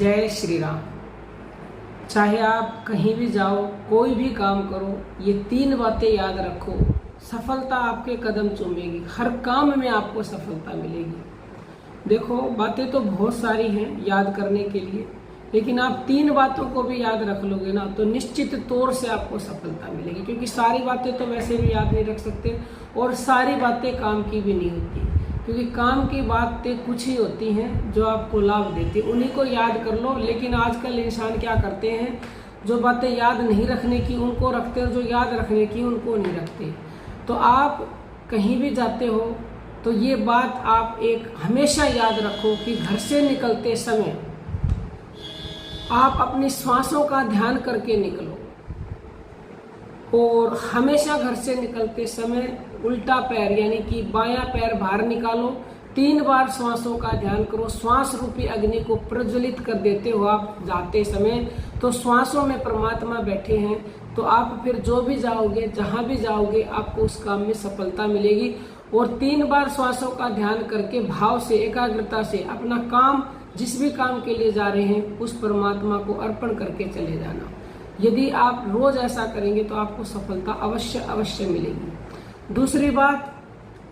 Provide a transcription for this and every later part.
जय श्री राम। चाहे आप कहीं भी जाओ, कोई भी काम करो, ये 3 बातें याद रखो, सफलता आपके कदम चूमेगी। हर काम में आपको सफलता मिलेगी। देखो, बातें तो बहुत सारी हैं याद करने के लिए, लेकिन आप 3 बातों को भी याद रख लोगे ना, तो निश्चित तौर से आपको सफलता मिलेगी। क्योंकि सारी बातें तो वैसे भी याद नहीं रख सकते, और सारी बातें काम की भी नहीं होती। क्योंकि काम की बातें कुछ ही होती हैं जो आपको लाभ देती, उन्हीं को याद कर लो। लेकिन आजकल इंसान क्या करते हैं, जो बातें याद नहीं रखने की उनको रखते हैं, जो याद रखने की उनको नहीं रखते। तो आप कहीं भी जाते हो तो ये बात आप एक हमेशा याद रखो कि घर से निकलते समय आप अपनी सांसों का ध्यान करके निकलो, और हमेशा घर से निकलते समय उल्टा पैर यानी कि बायां पैर बाहर निकालो। 3 बार श्वासों का ध्यान करो। श्वास रूपी अग्नि को प्रज्वलित कर देते हो आप जाते समय, तो श्वासों में परमात्मा बैठे हैं। तो आप फिर जो भी जाओगे, जहां भी जाओगे, आपको उस काम में सफलता मिलेगी। और 3 बार श्वासों का ध्यान करके भाव से, एकाग्रता से अपना काम, जिस भी काम के लिए जा रहे हैं, उस परमात्मा को अर्पण करके चले जाना। यदि आप रोज ऐसा करेंगे तो आपको सफलता अवश्य अवश्य मिलेगी। दूसरी बात,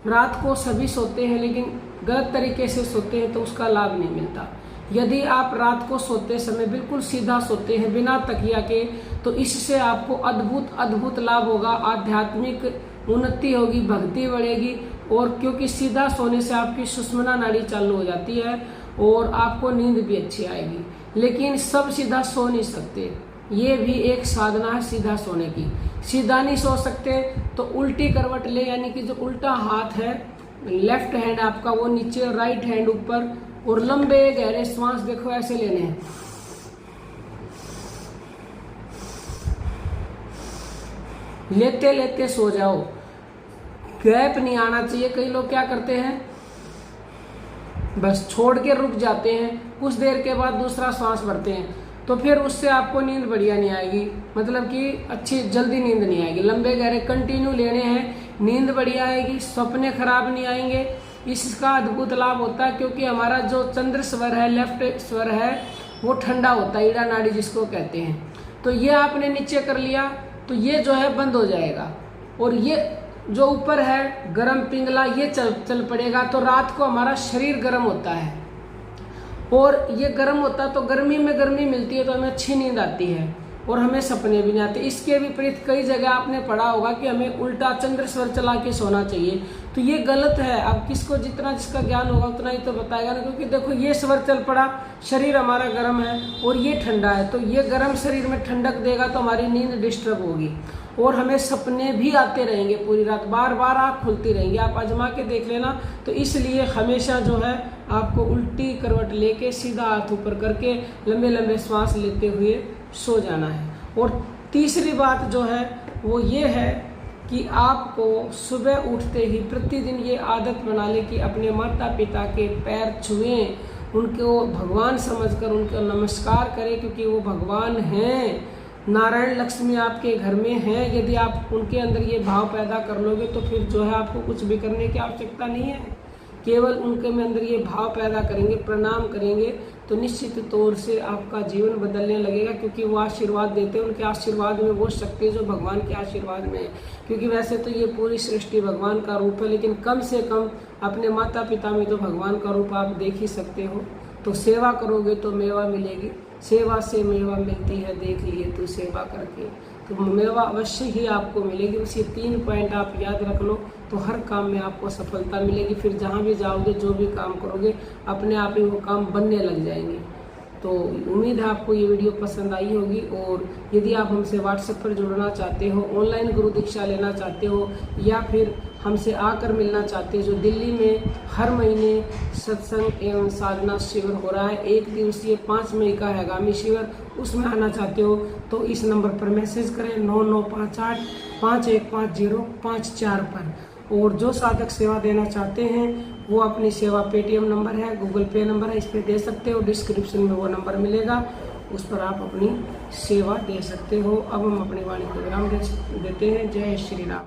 रात को सभी सोते हैं लेकिन गलत तरीके से सोते हैं तो उसका लाभ नहीं मिलता। यदि आप रात को सोते समय बिल्कुल सीधा सोते हैं बिना तकिया के, तो इससे आपको अद्भुत अद्भुत लाभ होगा। आध्यात्मिक उन्नति होगी, भक्ति बढ़ेगी। और क्योंकि सीधा सोने से आपकी सुषुम्ना नाड़ी चालू हो जाती है और आपको नींद भी अच्छी आएगी। लेकिन सब सीधा सो नहीं सकते, ये भी एक साधना है सीधा सोने की। सीधा नहीं सो सकते तो उल्टी करवट ले, यानी कि जो उल्टा हाथ है, लेफ्ट हैंड आपका वो नीचे, राइट हैंड ऊपर, और लंबे गहरे श्वास देखो ऐसे लेने हैं। लेते लेते सो जाओ, गैप नहीं आना चाहिए। कई लोग क्या करते हैं, बस छोड़ के रुक जाते हैं, कुछ देर के बाद दूसरा श्वास भरते हैं, तो फिर उससे आपको नींद बढ़िया नहीं आएगी, मतलब कि अच्छी जल्दी नींद नहीं आएगी। लंबे गहरे कंटिन्यू लेने हैं, नींद बढ़िया आएगी, सपने खराब नहीं आएंगे। इसका अद्भुत लाभ होता है क्योंकि हमारा जो चंद्र स्वर है, लेफ्ट स्वर है, वो ठंडा होता है, ईड़ा नाड़ी जिसको कहते हैं। तो ये आपने नीचे कर लिया तो ये जो है बंद हो जाएगा, और ये जो ऊपर है गर्म पिंगला, ये चल पड़ेगा। तो रात को हमारा शरीर गर्म होता है, और ये गर्म होता है तो गर्मी में गर्मी मिलती है, तो हमें अच्छी नींद आती है और हमें सपने भी नहीं आते। इसके विपरीत कई जगह आपने पढ़ा होगा कि हमें उल्टा चंद्र स्वर चला के सोना चाहिए, तो ये गलत है। अब किसको जितना जिसका ज्ञान होगा उतना ही तो बताएगा ना। क्योंकि देखो, ये स्वर चल पड़ा, शरीर हमारा गर्म है और ये ठंडा है, तो ये गर्म शरीर में ठंडक देगा तो हमारी नींद डिस्टर्ब होगी, और हमें सपने भी आते रहेंगे पूरी रात, बार बार आँख खुलती रहेंगी। आप आजमा के देख लेना। तो इसलिए हमेशा जो है आपको उल्टी करवट लेके सीधा हाथ ऊपर करके लंबे लंबे श्वास लेते हुए सो जाना है। और तीसरी बात जो है वो ये है कि आपको सुबह उठते ही प्रतिदिन ये आदत बना ले कि अपने माता पिता के पैर छुएं, उनको भगवान समझकर उनको नमस्कार करें, क्योंकि वो भगवान हैं। नारायण लक्ष्मी आपके घर में हैं। यदि आप उनके अंदर ये भाव पैदा कर लोगे तो फिर जो है आपको कुछ भी करने की आवश्यकता नहीं है। केवल उनके में अंदर ये भाव पैदा करेंगे, प्रणाम करेंगे, तो निश्चित तौर से आपका जीवन बदलने लगेगा। क्योंकि वो आशीर्वाद देते हैं, उनके आशीर्वाद में वो शक्ति है जो भगवान के आशीर्वाद में है। क्योंकि वैसे तो ये पूरी सृष्टि भगवान का रूप है, लेकिन कम से कम अपने माता पिता में तो भगवान का रूप आप देख ही सकते हो। तो सेवा करोगे तो मेवा मिलेगी, सेवा से मेवा मिलती है, देख लिए तो सेवा करके, तो मेवा अवश्य ही आपको मिलेगी। उसी 3 पॉइंट आप याद रख लो, तो हर काम में आपको सफलता मिलेगी। फिर जहाँ भी जाओगे, जो भी काम करोगे, अपने आप ही वो काम बनने लग जाएंगे। तो उम्मीद है आपको ये वीडियो पसंद आई होगी। और यदि आप हमसे व्हाट्सएप पर जुड़ना चाहते हो, ऑनलाइन गुरु दीक्षा लेना चाहते हो, या फिर हमसे आकर मिलना चाहते हो, जो दिल्ली में हर महीने सत्संग एवं साधना शिविर हो रहा है, 1 दिवसीय 5 मई का है आगामी शिविर, उसमें आना चाहते हो तो इस नंबर पर मैसेज करें 9958 515054 पर। और जो साधक सेवा देना चाहते हैं वो अपनी सेवा पेटीएम नंबर है, गूगल पे नंबर है, इस पर दे सकते हो। डिस्क्रिप्शन में वो नंबर मिलेगा, उस पर आप अपनी सेवा दे सकते हो। अब हम अपनी वाणी को विराम देते हैं। जय श्री राम।